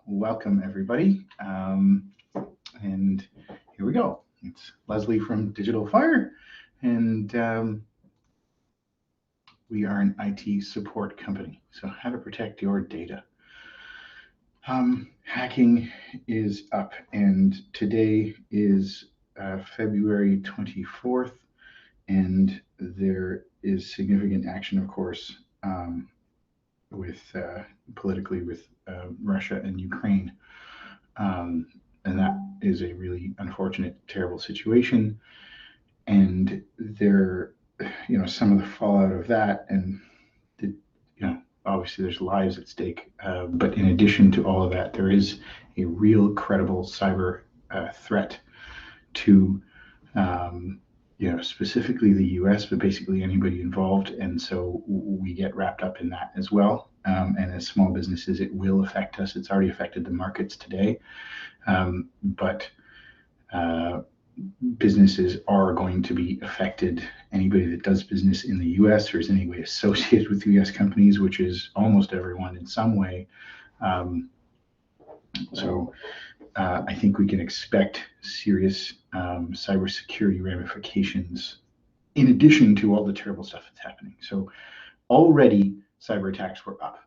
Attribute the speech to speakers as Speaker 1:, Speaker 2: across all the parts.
Speaker 1: Welcome everybody. And here we go. It's Leslie from Digital Fire, and we are an IT support company. So, how to protect your data. Hacking is up, and today is February 24th, and there is significant action, of course, with politically with Russia and Ukraine. And that is a really unfortunate, terrible situation. And there, some of the fallout of that, and the, obviously there's lives at stake. But in addition to all of that, there is a real credible cyber threat to, specifically the U.S., but basically anybody involved. And so we get wrapped up in that as well. And as small businesses, it will affect us. It's already affected the markets today. But businesses are going to be affected. Anybody that does business in the U.S. or is in any way associated with U.S. companies, which is almost everyone in some way. So I think we can expect serious cybersecurity ramifications in addition to all the terrible stuff that's happening. So already cyber attacks were up.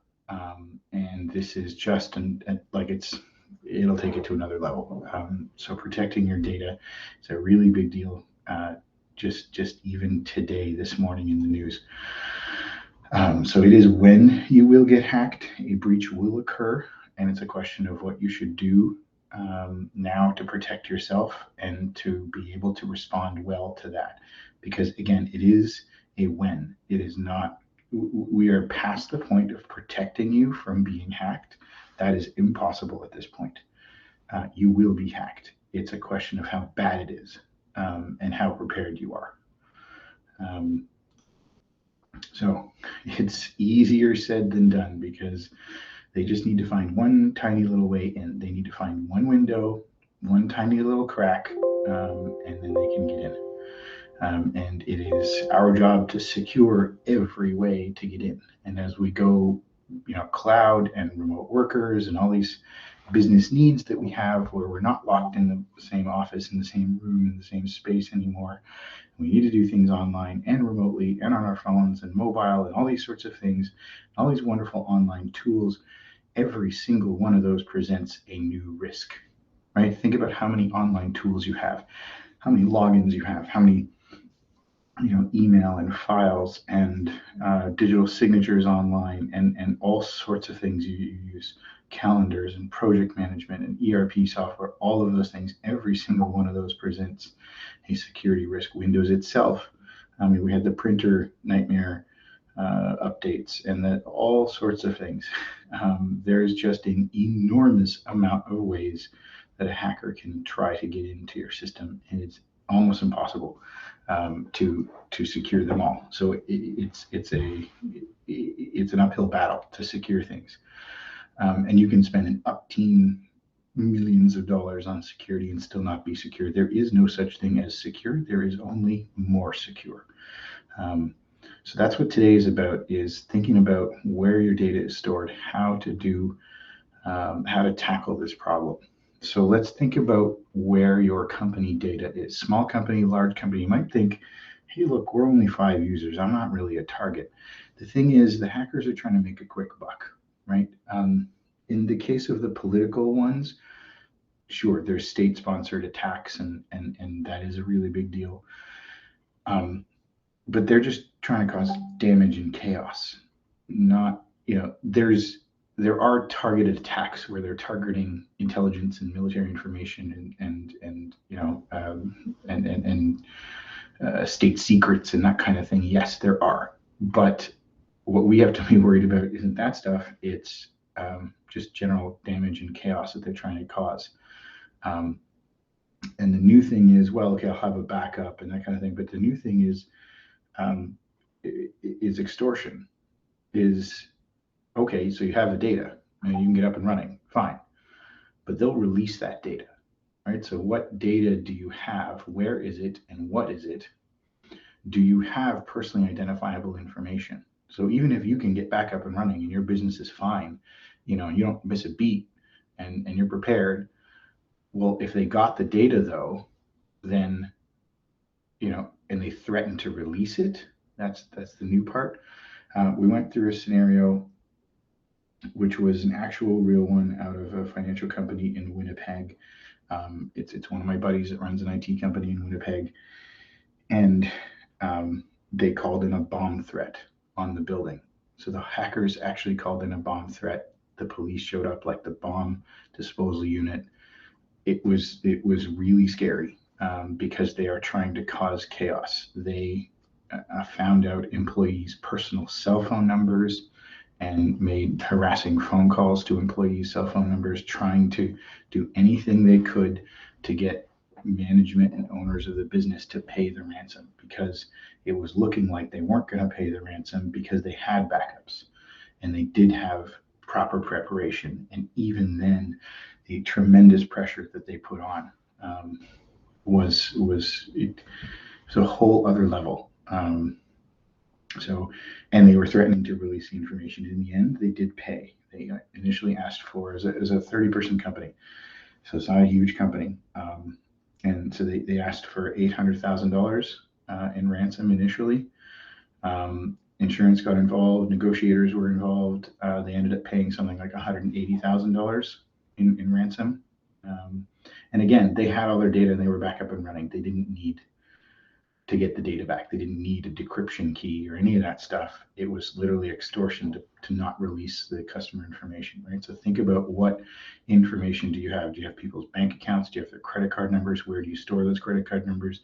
Speaker 1: And this is just it'll take it to another level. So protecting your data is a really big deal. Just even today, this morning in the news. So it is when you will get hacked, a breach will occur, and it's a question of what you should do now to protect yourself and to be able to respond well to that. Because again, it is a when. It is not. We are past the point of protecting you from being hacked. That is impossible at this point. You will be hacked. It's a question of how bad it is and how prepared you are. So it's easier said than done because they just need to find one tiny little way in. They need to find one window, one tiny little crack, and then they can get in. And it is our job to secure every way to get in. And as we go, cloud and remote workers and all these business needs that we have where we're not locked in the same office, in the same room, in the same space anymore. We need to do things online and remotely and on our phones and mobile and all these sorts of things, all these wonderful online tools. Every single one of those presents a new risk, right? Think about how many online tools you have, how many logins you have, how many email and files and digital signatures online and all sorts of things you use, calendars and project management and ERP software, all of those things, every single one of those presents a security risk. Windows itself, we had the printer nightmare updates and that all sorts of things. There's just an enormous amount of ways that a hacker can try to get into your system, and it's almost impossible to secure them all. So it's an uphill battle to secure things, and you can spend an upteen millions of dollars on security and still not be secure. There is no such thing as secure. There is only more secure. So that's what today is about: is thinking about where your data is stored, how to tackle this problem. So let's think about where your company data is. Small company, large company, you might think, hey, look, we're only 5 users. I'm not really a target. The thing is, the hackers are trying to make a quick buck, right? In the case of the political ones, sure, there's state-sponsored attacks, and that is a really big deal. But they're just trying to cause damage and chaos. Not, there are targeted attacks where they're targeting intelligence and military information and state secrets and that kind of thing. Yes, there are. But what we have to be worried about isn't that stuff. It's just general damage and chaos that they're trying to cause. And the new thing is, well, okay, I'll have a backup and that kind of thing. But the new thing is extortion. Okay, so you have the data and you can get up and running, fine. But they'll release that data, right? So what data do you have? Where is it and what is it? Do you have personally identifiable information? So even if you can get back up and running and your business is fine, and you don't miss a beat, and you're prepared. Well, if they got the data though, then, and they threaten to release it, that's the new part. We went through a scenario which was an actual real one out of a financial company in Winnipeg. It's one of my buddies that runs an IT company in Winnipeg, and they called in a bomb threat on the building. So the hackers actually called in a bomb threat. The police showed up, like the bomb disposal unit. It was really scary, because they are trying to cause chaos. They found out employees' personal cell phone numbers and made harassing phone calls to employees' cell phone numbers, trying to do anything they could to get management and owners of the business to pay the ransom, because it was looking like they weren't going to pay the ransom because they had backups and they did have proper preparation. And even then, the tremendous pressure that they put on was a whole other level. And they were threatening to release the information. In the end, they did pay. They initially asked for, as a 30-person company, so it's not a huge company. And so they asked for $800,000 in ransom initially. Insurance got involved, negotiators were involved. They ended up paying something like $180,000 in ransom. And again, they had all their data and they were back up and running. They didn't need to get the data back. They didn't need a decryption key or any of that stuff. It was literally extortion to not release the customer information, right? So think about, what information do you have? Do you have people's bank accounts? Do you have their credit card numbers? Where do you store those credit card numbers?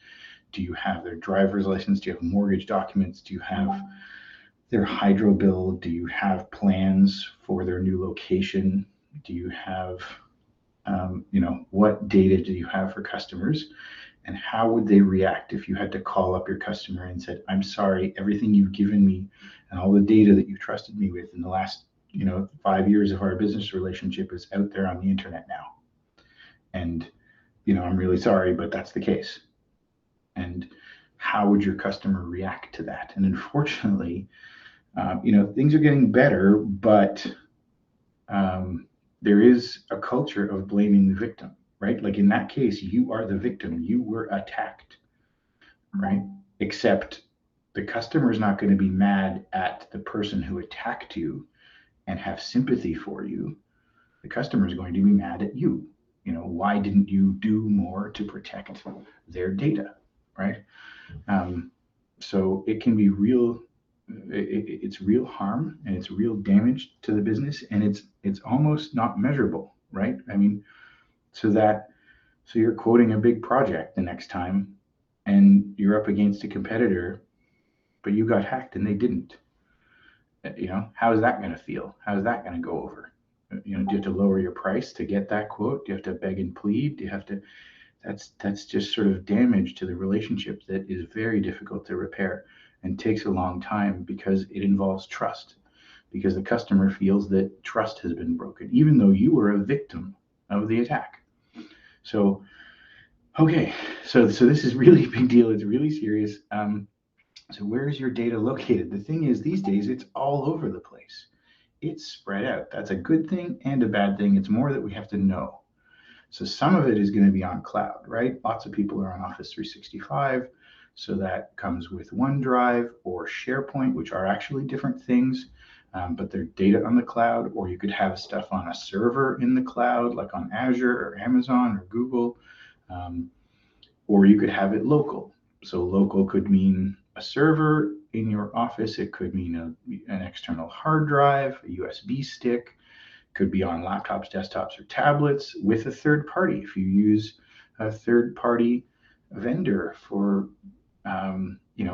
Speaker 1: Do you have their driver's license? Do you have mortgage documents? Do you have their hydro bill? Do you have plans for their new location? Do you have, what data do you have for customers? And how would they react if you had to call up your customer and said, I'm sorry, everything you've given me and all the data that you've trusted me with in the last, 5 years of our business relationship is out there on the internet now. And, I'm really sorry, but that's the case. And how would your customer react to that? And unfortunately, things are getting better, but there is a culture of blaming the victim. Right? Like in that case, you are the victim. You were attacked, right? Except the customer is not going to be mad at the person who attacked you and have sympathy for you. The customer is going to be mad at you. Why didn't you do more to protect their data, right? So it can be real. It's real harm and it's real damage to the business, and it's almost not measurable, right? I mean, so you're quoting a big project the next time and you're up against a competitor, but you got hacked and they didn't. How is that going to feel? How is that going to go over? Do you have to lower your price to get that quote? Do you have to beg and plead? Do you have to, that's just sort of damage to the relationship that is very difficult to repair and takes a long time, because it involves trust, because the customer feels that trust has been broken, even though you were a victim of the attack. So, okay, so this is really a big deal. It's really serious. So where is your data located? The thing is, these days, it's all over the place. It's spread out. That's a good thing and a bad thing. It's more that we have to know. So some of it is going to be on cloud, right? Lots of people are on Office 365. So that comes with OneDrive or SharePoint, which are actually different things. But they're data on the cloud, or you could have stuff on a server in the cloud, like on Azure or Amazon or Google, or you could have it local. So local could mean a server in your office. It could mean an external hard drive, a USB stick, could be on laptops, desktops, or tablets with a third party. If you use a third party vendor for,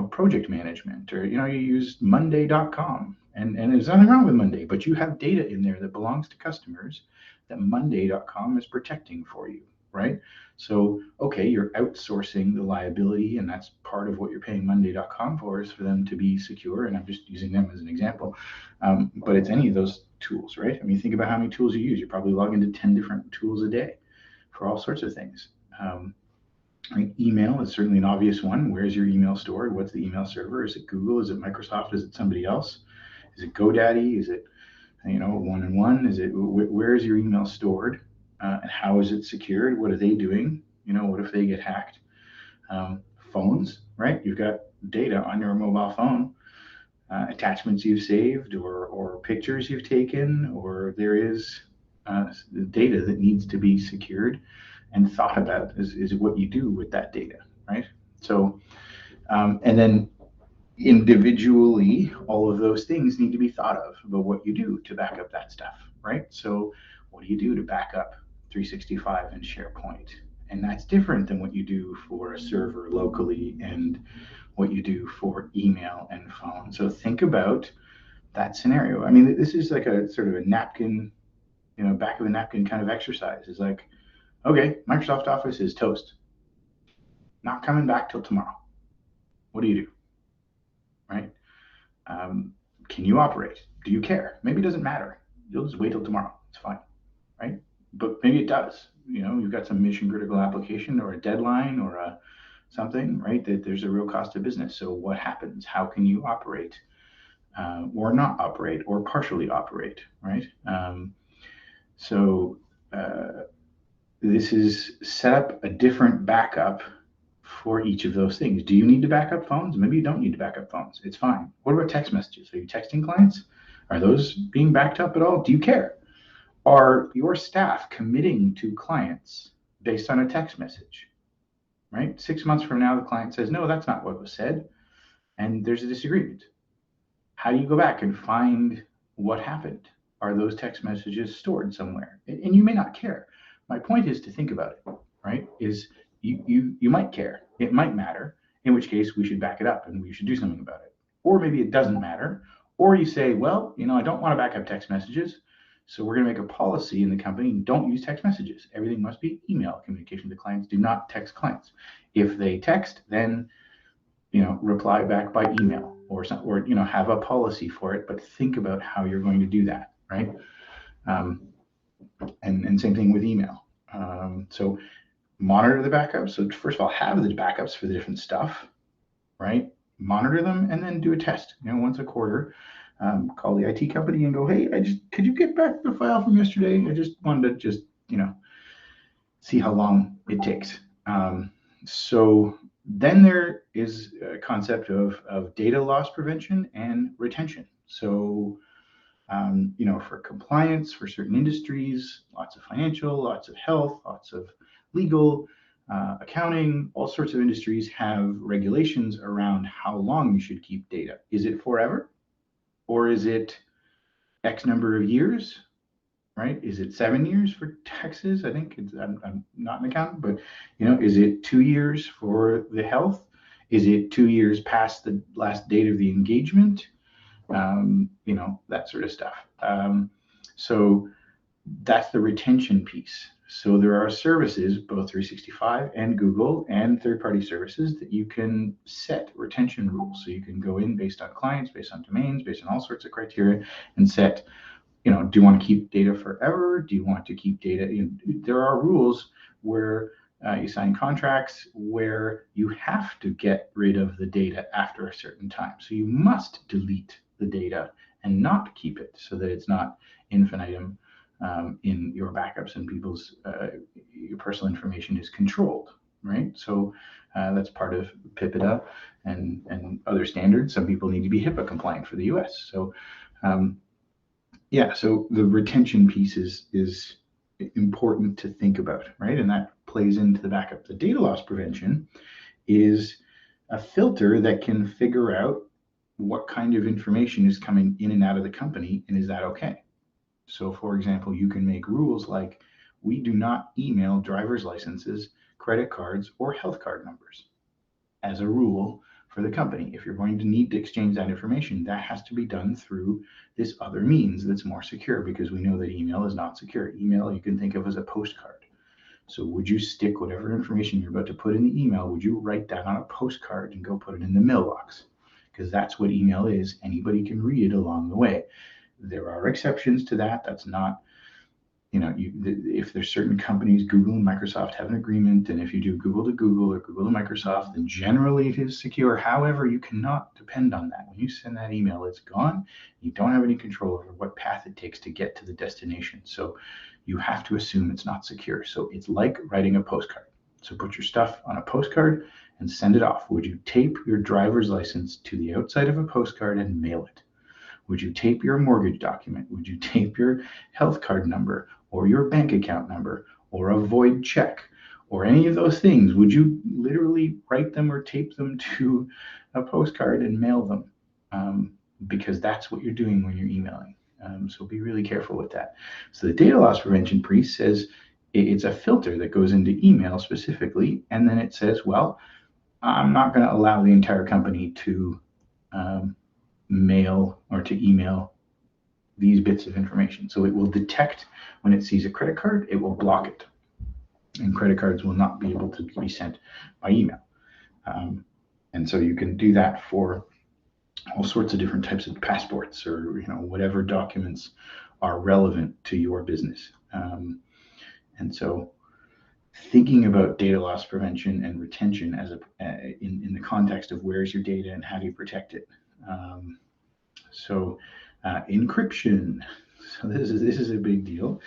Speaker 1: project management, or, you use Monday.com. And there's nothing wrong with Monday, but you have data in there that belongs to customers that Monday.com is protecting for you, right? So, okay, you're outsourcing the liability, and that's part of what you're paying Monday.com for, is for them to be secure. And I'm just using them as an example. But it's any of those tools, right? I mean, think about how many tools you use. You probably log into 10 different tools a day for all sorts of things. Email is certainly an obvious one. Where's your email stored? What's the email server? Is it Google? Is it Microsoft? Is it somebody else? Is it GoDaddy? Is it, one-on-one? Is it, where is your email stored? And how is it secured? What are they doing? What if they get hacked? Phones, right? You've got data on your mobile phone, attachments you've saved, or pictures you've taken, or there is data that needs to be secured and thought about is what you do with that data, right? So, and then individually, all of those things need to be thought of about what you do to back up that stuff, right? So, what do you do to back up 365 and SharePoint? And that's different than what you do for a server locally and what you do for email and phone. So, think about that scenario. I mean, this is like a sort of a napkin, back of a napkin kind of exercise. It's like, okay, Microsoft Office is toast. Not coming back till tomorrow. What do you do? Right? Can you operate? Do you care? Maybe it doesn't matter. You'll just wait till tomorrow. It's fine, right? But maybe it does. You've got some mission critical application or a deadline or something, right? That there's a real cost of business. So what happens? How can you operate or not operate or partially operate, right? So this is set up a different backup for each of those things. Do you need to back up phones? Maybe you don't need to back up phones. It's fine. What about text messages? Are you texting clients? Are those being backed up at all? Do you care? Are your staff committing to clients based on a text message? Right? 6 months from now, the client says, no, that's not what was said. And there's a disagreement. How do you go back and find what happened? Are those text messages stored somewhere? And you may not care. My point is to think about it, right? Is you might care. It might matter, in which case we should back it up and we should do something about it. Or maybe it doesn't matter. Or you say, well, I don't want to back up text messages. So we're going to make a policy in the company, don't use text messages. Everything must be email communication to clients. Do not text clients. If they text, then reply back by email or have a policy for it, but think about how you're going to do that, right? And same thing with email. So monitor the backups. So first of all, have the backups for the different stuff, right? Monitor them and then do a test, once a quarter. Call the IT company and go, hey, could you get back the file from yesterday? I just wanted to see how long it takes. So then there is a concept of data loss prevention and retention. So, for compliance, for certain industries, lots of financial, lots of health, lots of legal, accounting, all sorts of industries have regulations around how long you should keep data. Is it forever? Or is it X number of years? Right? Is it 7 years for taxes? I think I'm not an accountant, but is it 2 years for the health? Is it 2 years past the last date of the engagement? That sort of stuff. So that's the retention piece. So there are services, both 365 and Google and third-party services that you can set retention rules. So you can go in based on clients, based on domains, based on all sorts of criteria and set, do you want to keep data forever? Do you want to keep data? There are rules where you sign contracts where you have to get rid of the data after a certain time. So you must delete the data and not keep it so that it's not infinitum in your backups and people's your personal information is controlled, right? So that's part of PIPEDA and other standards. Some people need to be HIPAA compliant for the US. So so the retention piece is important to think about, right? And that plays into the backup. The data loss prevention is a filter that can figure out what kind of information is coming in and out of the company, and is that okay? So, for example, you can make rules like, we do not email driver's licenses, credit cards, or health card numbers as a rule for the company. If you're going to need to exchange that information, that has to be done through this other means that's more secure, because we know that email is not secure. Email you can think of as a postcard. So would you stick whatever information you're about to put in the email, would you write that on a postcard and go put it in the mailbox? Because that's what email is. Anybody can read it along the way. There are exceptions to that. That's not if there's certain companies, Google and Microsoft have an agreement, and if you do Google to Google or Google to Microsoft, then generally it is secure. However, you cannot depend on that. When you send that email, it's gone. You don't have any control over what path it takes to get to the destination. So you have to assume it's not secure. So it's like writing a postcard. So put your stuff on a postcard and send it off. Would you tape your driver's license to the outside of a postcard and mail it? Would you tape your mortgage document? Would you tape your health card number or your bank account number or a void check or any of those things? Would you literally write them or tape them to a postcard and mail them? Because that's what you're doing when you're emailing. So be really careful with that. So the data loss prevention priest says it's a filter that goes into email specifically, and then it says, well, I'm not going to allow the entire company to mail or to email these bits of information. So it will detect when it sees a credit card, it will block it. And credit cards will not be able to be sent by email. And so you can do that for all sorts of different types of passports or whatever documents are relevant to your business. And so thinking about data loss prevention and retention as in the context of where's your data and how do you protect it. Encryption. So this is a big deal.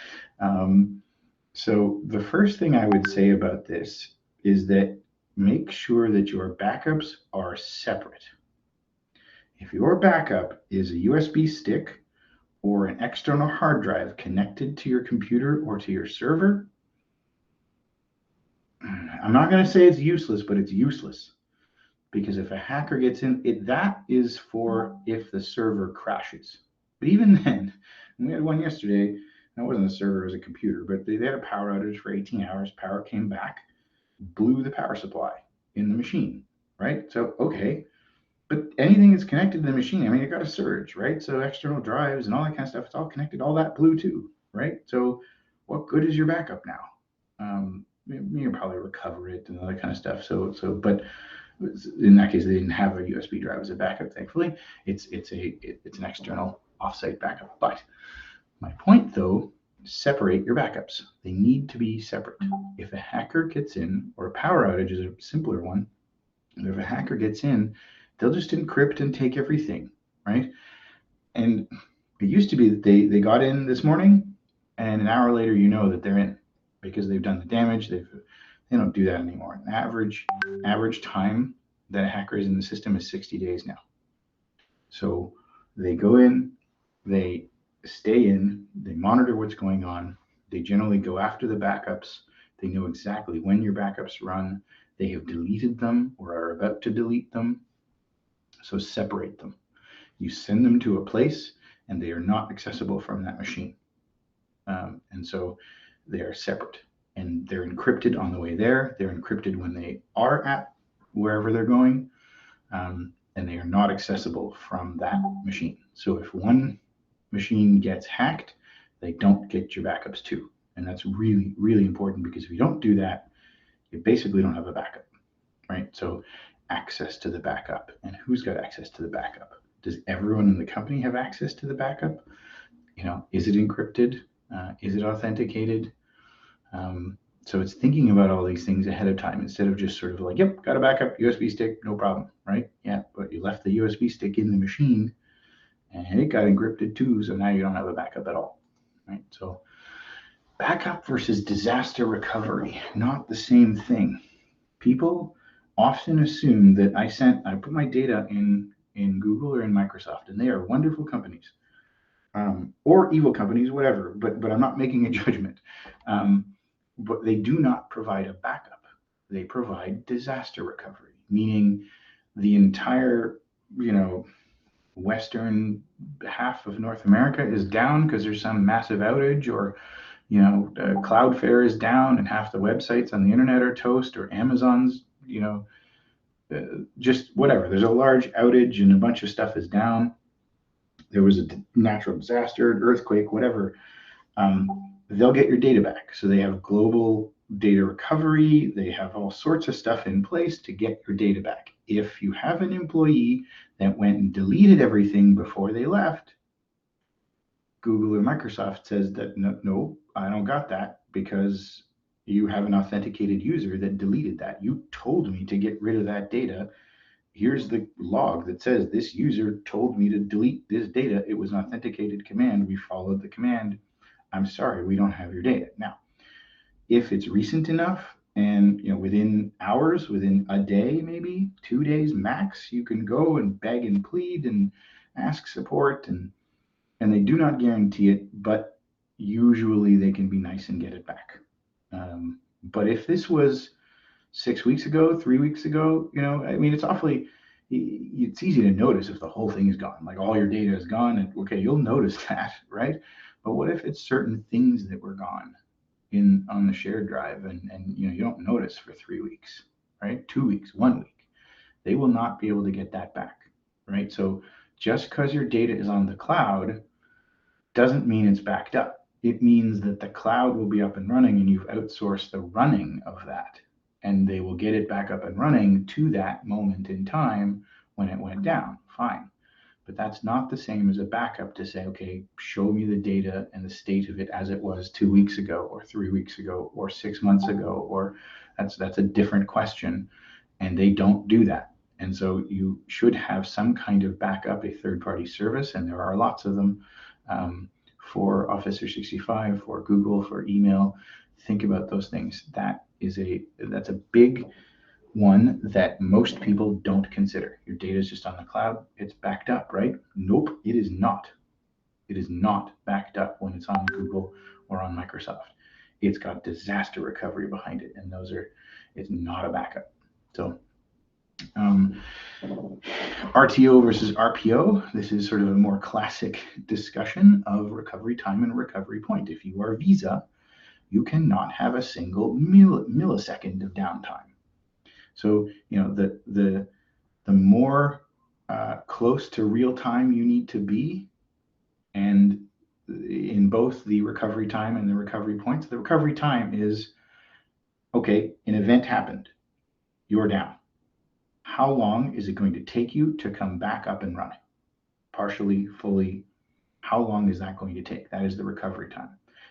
Speaker 1: So the first thing I would say about this is that make sure that your backups are separate. If your backup is a USB stick or an external hard drive connected to your computer or to your server, I'm not going to say it's useless, but it's useless. Because if a hacker gets in, that is for if the server crashes. But even then, we had one yesterday, and it wasn't a server, it was a computer, but they had a power outage for 18 hours. Power came back, blew the power supply in the machine, right? So, okay. But anything that's connected to the machine, it got a surge, right? So external drives and all that kind of stuff, it's all connected. All that blew too, right? So what good is your backup now? You'll probably recover it and all that kind of stuff. But in that case, they didn't have a USB drive as a backup. Thankfully, it's an external offsite backup. But my point, though, separate your backups. They need to be separate. If a hacker gets in, or a power outage is a simpler one, if a hacker gets in, they'll just encrypt and take everything, right? And it used to be that they got in this morning, and an hour later, that they're in because they've done the damage. They don't do that anymore. An average time that a hacker is in the system is 60 days now. So they go in, they stay in, they monitor what's going on. They generally go after the backups. They know exactly when your backups run. They have deleted them or are about to delete them. So separate them. You send them to a place and they are not accessible from that machine. And so they are separate and they're encrypted on the way there. They're encrypted when they are at wherever they're going. And they are not accessible from that machine. So if one machine gets hacked, they don't get your backups too. And that's really, really important because if you don't do that, you basically don't have a backup, right? So access to the backup. And who's got access to the backup? Does everyone in the company have access to the backup? Is it encrypted? Is it authenticated? So it's thinking about all these things ahead of time instead of just sort of like, yep, got a backup, USB stick, no problem, right? Yeah, but you left the USB stick in the machine and it got encrypted too, so now you don't have a backup at all, right? So backup versus disaster recovery, not the same thing. People often assume that I put my data in Google or in Microsoft, and they are wonderful companies, or evil companies, whatever. But I'm not making a judgment. But they do not provide a backup. They provide disaster recovery, meaning the entire, western half of North America is down because there's some massive outage, or Cloudflare is down and half the websites on the internet are toast, or Amazon's, just whatever. There's a large outage and a bunch of stuff is down. There was a natural disaster, an earthquake, whatever. They'll get your data back. So they have global data recovery. They have all sorts of stuff in place to get your data back. If you have an employee that went and deleted everything before they left, Google or Microsoft says that no, I don't got that because you have an authenticated user that deleted that. You told me to get rid of that data. Here's the log that says this user told me to delete this data. It was an authenticated command. We followed the command. I'm sorry, we don't have your data. Now, if it's recent enough and within hours, within a day, maybe 2 days max, you can go and beg and plead and ask support, and they do not guarantee it, but usually they can be nice and get it back. But if this was 6 weeks ago, 3 weeks ago, I mean, it's easy to notice if the whole thing is gone, like all your data is gone, and okay, you'll notice that, right? But what if it's certain things that were gone on the shared drive, and you don't notice for 3 weeks, right? 2 weeks, 1 week, they will not be able to get that back, right? So just because your data is on the cloud doesn't mean it's backed up. It means that the cloud will be up and running and you've outsourced the running of that, and they will get it back up and running to that moment in time when it went down. Fine. But that's not the same as a backup to say, okay, show me the data and the state of it as it was 2 weeks ago or 3 weeks ago or 6 months ago, or that's a different question. And they don't do that. And so you should have some kind of backup, a third-party service, and there are lots of them, for Office 365, for Google, for email. Think about those things. That's a big one that most people don't consider. Your data is just on the cloud. It's backed up, right? Nope, it is not. It is not backed up when it's on Google or on Microsoft. It's got disaster recovery behind it, and it's not a backup. So RTO versus RPO. This is sort of a more classic discussion of recovery time and recovery point. If you are Visa, you cannot have a single millisecond of downtime. So the more close to real time you need to be, and in both the recovery time and the recovery points, the recovery time is, okay, an event happened, you're down. How long is it going to take you to come back up and running? Partially, fully, how long is that going to take? That is the recovery time.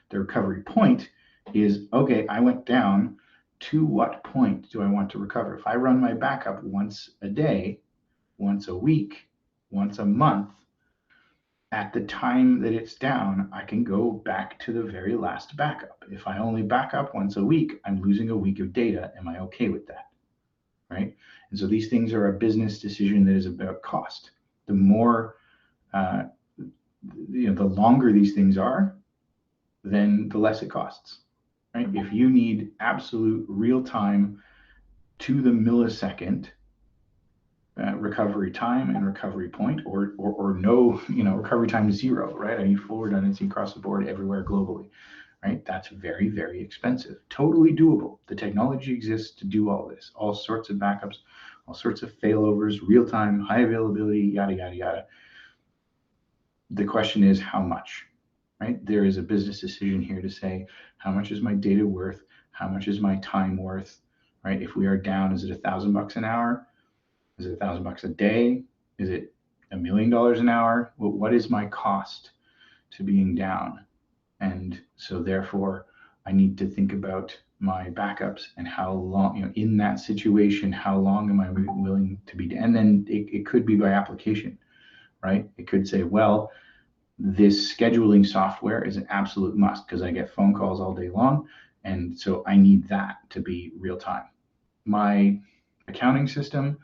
Speaker 1: The recovery point is, okay, I went down, to what point do I want to recover? If I run my backup once a day, once a week, once a month, at the time that it's down, I can go back to the very last backup. If I only back up once a week, I'm losing a week of data. Am I okay with that? Right? And so these things are a business decision that is about cost. The more, the longer these things are, then the less it costs. Right? If you need absolute real time to the millisecond recovery time and recovery point, or no, recovery time is zero, right? I need full redundancy across the board everywhere globally, right? That's very, very expensive. Totally doable. The technology exists to do all this, all sorts of backups, all sorts of failovers, real time, high availability, yada, yada, yada. The question is how much, right? There is a business decision here to say, how much is my data worth? How much is my time worth, right? If we are down, is it $1,000 an hour? Is it $1,000 a day? Is it $1 million an hour? Well, what is my cost to being down? And so therefore, I need to think about my backups and how long, in that situation, how long am I willing to be? And then it could be by application, right? It could say, well, this scheduling software is an absolute must because I get phone calls all day long. And so I need that to be real time. My accounting system,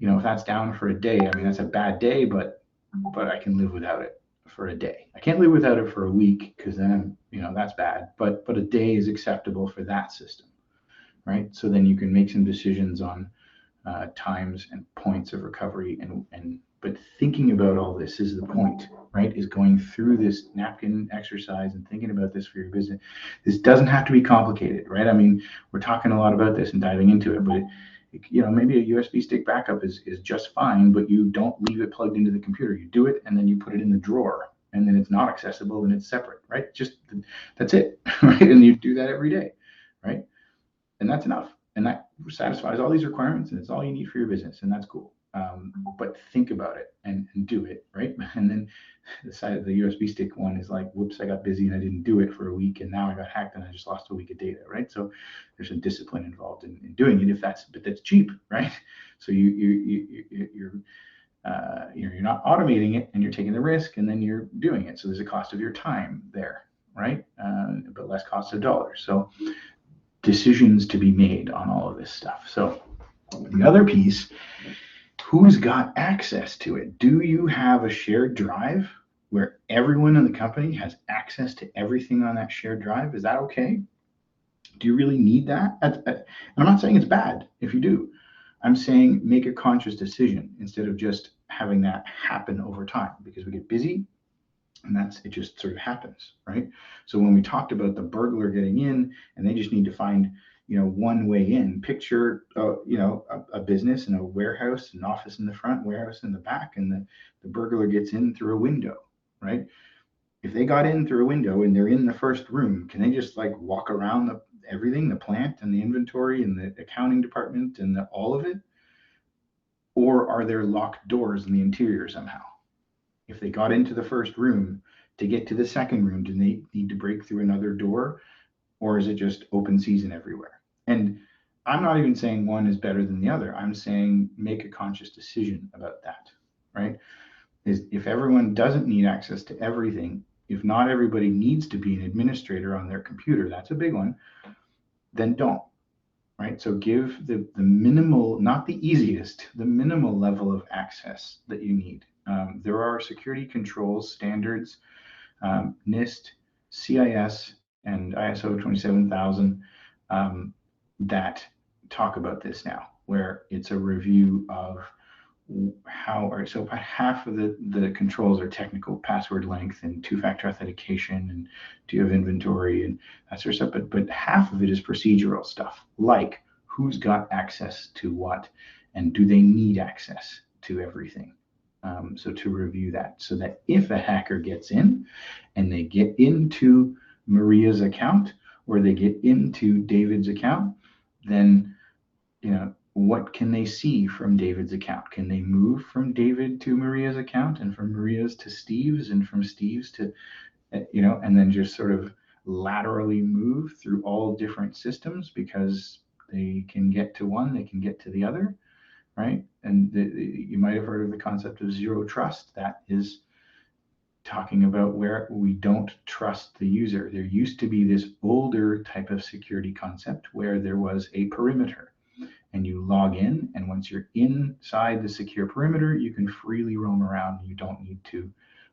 Speaker 1: if that's down for a day, I mean, that's a bad day, but I can live without it for a day. I can't live without it for a week because then, that's bad, but a day is acceptable for that system, right? So then you can make some decisions on times and points of recovery, but thinking about all this is the point, right? Is going through this napkin exercise and thinking about this for your business. This doesn't have to be complicated, right? I mean, we're talking a lot about this and diving into it, but maybe a USB stick backup is just fine, but you don't leave it plugged into the computer. You do it and then you put it in the drawer, and then it's not accessible and it's separate, right? That's it, right? And you do that every day, right? And that's enough. And that satisfies all these requirements, and it's all you need for your business, and that's cool. but think about it and do it, right? And then the side of the USB stick one is like, whoops, I got busy and I didn't do it for a week, and now I got hacked and I just lost a week of data, right? So there's a discipline involved in doing it, but that's cheap, right? So you're not automating it, and you're taking the risk, and then you're doing it. So there's a cost of your time there, right? But less cost of dollars. So decisions to be made on all of this stuff. So the other piece, who's got access to it? Do you have a shared drive where everyone in the company has access to everything on that shared drive? Is that okay? Do you really need that? And I'm not saying it's bad if you do. I'm saying make a conscious decision instead of just having that happen over time, because we get busy and it just sort of happens, right? So when we talked about the burglar getting in and they just need to find, one way in, picture, a business and a warehouse, an office in the front, warehouse in the back, and the burglar gets in through a window, right? If they got in through a window and they're in the first room, can they just like walk around everything, the plant and the inventory and the accounting department and all of it? Or are there locked doors in the interior somehow? If they got into the first room, to get to the second room, do they need to break through another door, or is it just open season everywhere? And I'm not even saying one is better than the other. I'm saying make a conscious decision about that, right? Is if everyone doesn't need access to everything, if not everybody needs to be an administrator on their computer, that's a big one, then don't, right? So give the minimal, not the easiest, the minimal level of access that you need. There are security controls standards, NIST, CIS, and ISO 27000 that talk about this now, where it's a review of so about half of the controls are technical, password length and two-factor authentication, and do you have inventory and that sort of stuff. But half of it is procedural stuff, like who's got access to what, and do they need access to everything. So to review that, so that if a hacker gets in and they get into Maria's account or they get into David's account, then what can they see from David's account? Can they move from David to Maria's account, and from Maria's to Steve's, and from Steve's to, and then just sort of laterally move through all different systems, because they can get to one, they can get to the other, right? And you might have heard of the concept of zero trust. That is talking about where we don't trust the user. There used to be this older type of security concept where there was a perimeter, and you log in, and once you're inside the secure perimeter, you can freely roam around. You don't need to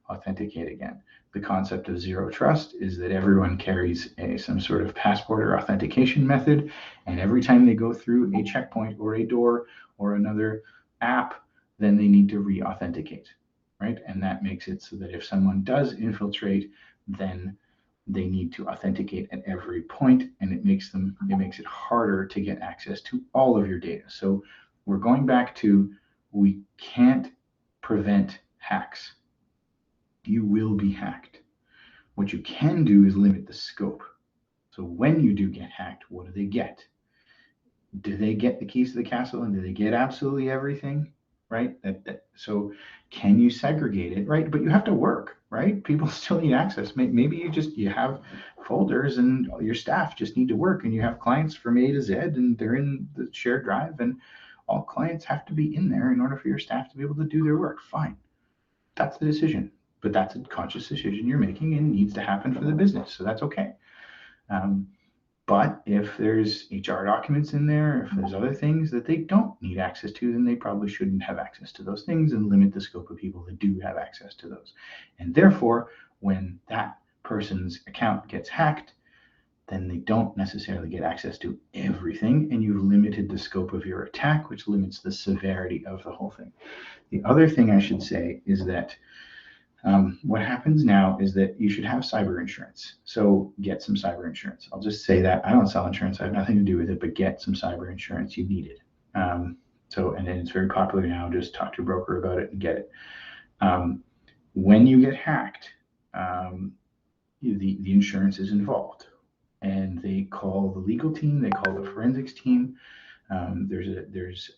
Speaker 1: authenticate again. The concept of zero trust is that everyone carries some sort of passport or authentication method, and every time they go through a checkpoint or a door or another app, then they need to re-authenticate, right? And that makes it so that if someone does infiltrate, then they need to authenticate at every point, and it makes it harder to get access to all of your data. So we're going back to, we can't prevent hacks. You will be hacked. What you can do is limit the scope. So when you do get hacked, what do they get? Do they get the keys to the castle, and do they get absolutely everything? Right? So can you segregate it? Right? But you have to work, right? People still need access. Maybe you have folders, and your staff just need to work, and you have clients from A to Z, and they're in the shared drive, and all clients have to be in there in order for your staff to be able to do their work. Fine. That's the decision. But that's a conscious decision you're making, and needs to happen for the business. So that's okay. But if there's HR documents in there, if there's other things that they don't need access to, then they probably shouldn't have access to those things, and limit the scope of people that do have access to those. And therefore, when that person's account gets hacked, then they don't necessarily get access to everything, and you've limited the scope of your attack, which limits the severity of the whole thing. The other thing I should say is that what happens now is that you should have cyber insurance. So get some cyber insurance. I'll just say that I don't sell insurance. I have nothing to do with it, but get some cyber insurance. You need it. And it's very popular now. Just talk to a broker about it and get it. When you get hacked, the insurance is involved, and they call the legal team. They call the forensics team. There's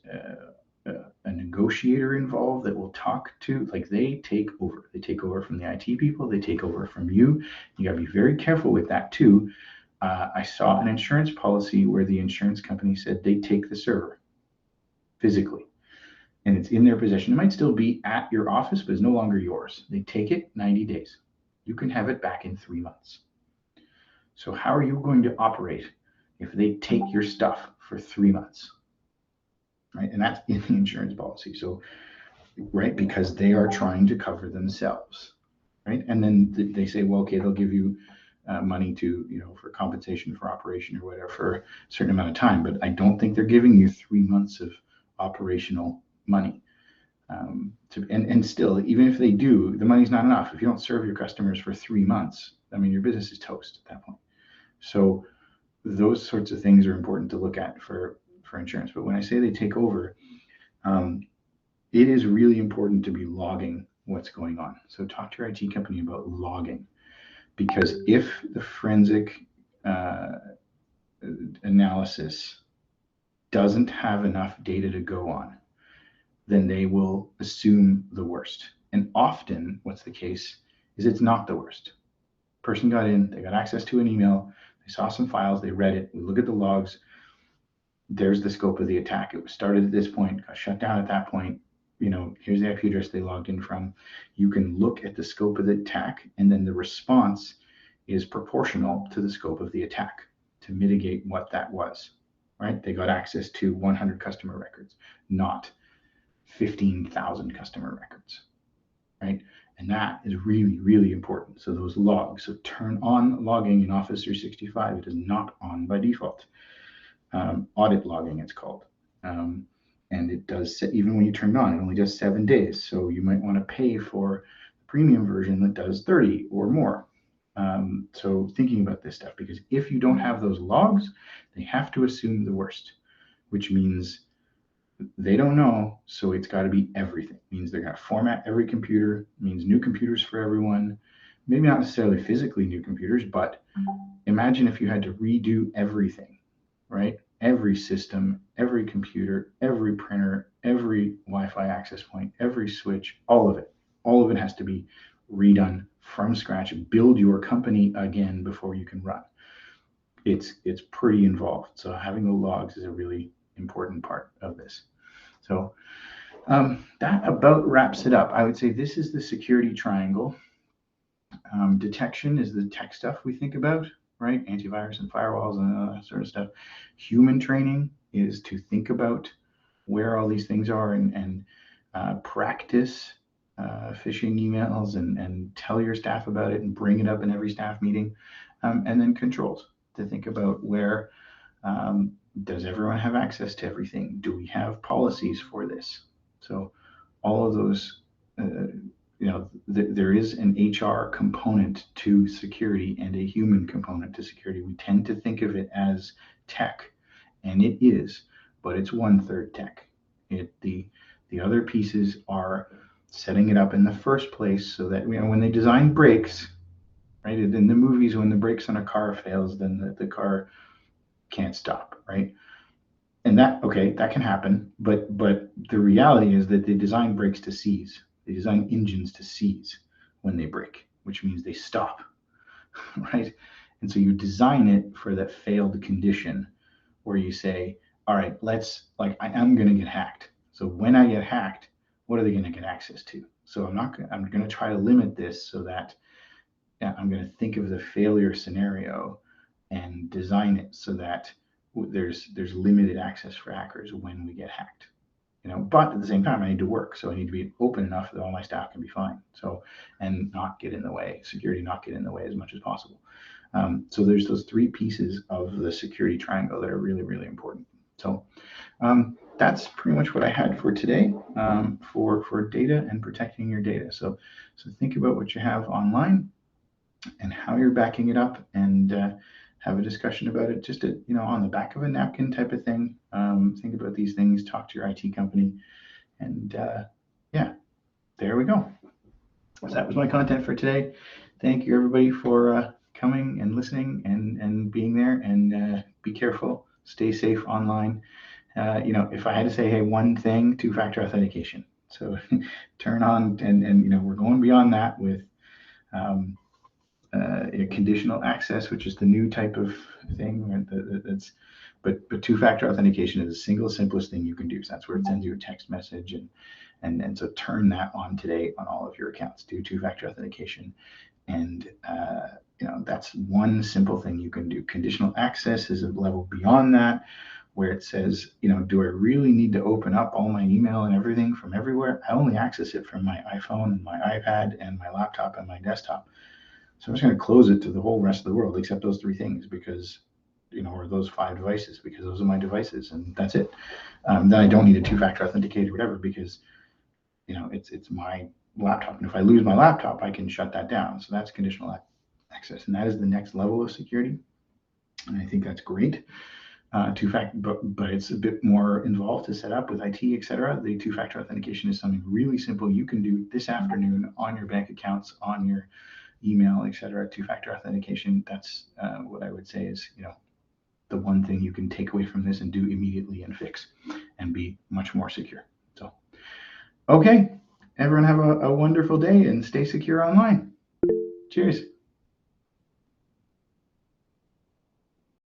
Speaker 1: a negotiator involved that will talk to, like they take over. They take over from the IT people. They take over from you. You got to be very careful with that too. I saw an insurance policy where the insurance company said they take the server physically and it's in their possession. It might still be at your office, but it's no longer yours. They take it 90 days. You can have it back in 3 months. So how are you going to operate if they take your stuff for 3 months? Right? And that's in the insurance policy. So, right, because they are trying to cover themselves, right? And then they say, well, okay, they'll give you money to, for compensation for operation or whatever for a certain amount of time. But I don't think they're giving you 3 months of operational money. And still, even if they do, the money's not enough. If you don't serve your customers for 3 months, I mean, your business is toast at that point. So those sorts of things are important to look at for insurance. But when I say they take over, it is really important to be logging what's going on. So talk to your IT company about logging, because if the forensic analysis doesn't have enough data to go on, then they will assume the worst. And often what's the case is it's not the worst. Person got in, they got access to an email, they saw some files, they read it, we look at the logs, there's the scope of the attack. It was started at this point, got shut down at that point. Here's the IP address they logged in from. You can look at the scope of the attack, and then the response is proportional to the scope of the attack to mitigate what that was, right? They got access to 100 customer records, not 15,000 customer records, right? And that is really, really important. So those logs, so turn on logging in Office 365. It is not on by default. Audit logging, it's called. And it does, even when you turn it on, it only does 7 days. So you might want to pay for the premium version that does 30 or more. So thinking about this stuff, because if you don't have those logs, they have to assume the worst, which means they don't know. So it's got to be everything. It means they're going to format every computer. It means new computers for everyone. Maybe not necessarily physically new computers, but imagine if you had to redo everything, right? Every system, every computer, every printer, every Wi-Fi access point, every switch, all of it has to be redone from scratch. Build your company again before you can run. It's pretty involved. So having the logs is a really important part of this. So that about wraps it up. I would say this is the security triangle. Detection is the tech stuff we think about, right? Antivirus and firewalls and all that sort of stuff. Human training is to think about where all these things are and practice phishing emails and tell your staff about it and bring it up in every staff meeting. And then controls, to think about where does everyone have access to everything? Do we have policies for this? So all of those, there is an HR component to security and a human component to security. We tend to think of it as tech, and it is, but it's 1/3 tech. The other pieces are setting it up in the first place so that when they design brakes, right? In the movies, when the brakes on a car fails, then the car can't stop, right? And that can happen, but the reality is that they design brakes to seize. They design engines to seize when they brake, which means they stop, right? And so you design it for that failed condition where you say, all right, I am going to get hacked. So when I get hacked, what are they going to get access to? So I'm going to try to limit this so that I'm going to think of the failure scenario and design it so that there's limited access for hackers when we get hacked. But at the same time, I need to work, so I need to be open enough that all my staff can be fine. So, and not get in the way, security not get in the way as much as possible. So there's those 3 pieces of the security triangle that are really, really important. So that's pretty much what I had for today for data and protecting your data. So think about what you have online and how you're backing it up, and have a discussion about it, just on the back of a napkin type of thing. Think about these things, talk to your IT company, and there we go. So that was my content for today. Thank you everybody for coming and listening and being there, and be careful, stay safe online, If I had to say, hey, one thing, two-factor authentication. So turn on, and we're going beyond that with conditional access, which is the new type of thing. Right? But two-factor authentication is the single simplest thing you can do. So that's where it sends you a text message, and so turn that on today on all of your accounts. Do two-factor authentication, and that's one simple thing you can do. Conditional access is a level beyond that, where it says, do I really need to open up all my email and everything from everywhere? I only access it from my iPhone and my iPad and my laptop and my desktop. So I'm just going to close it to the whole rest of the world, except those three things, because, or those 5 devices, because those are my devices, and that's it. Then I don't need a two-factor authenticator or whatever, because, it's my laptop. And if I lose my laptop, I can shut that down. So that's conditional access. And that is the next level of security. And I think that's great. But it's a bit more involved to set up with IT, etc. The two-factor authentication is something really simple you can do this afternoon on your bank accounts, on your email, etc. Two-factor authentication. That's what I would say is, the one thing you can take away from this and do immediately and fix and be much more secure. So, okay, everyone have a wonderful day and stay secure online. Cheers.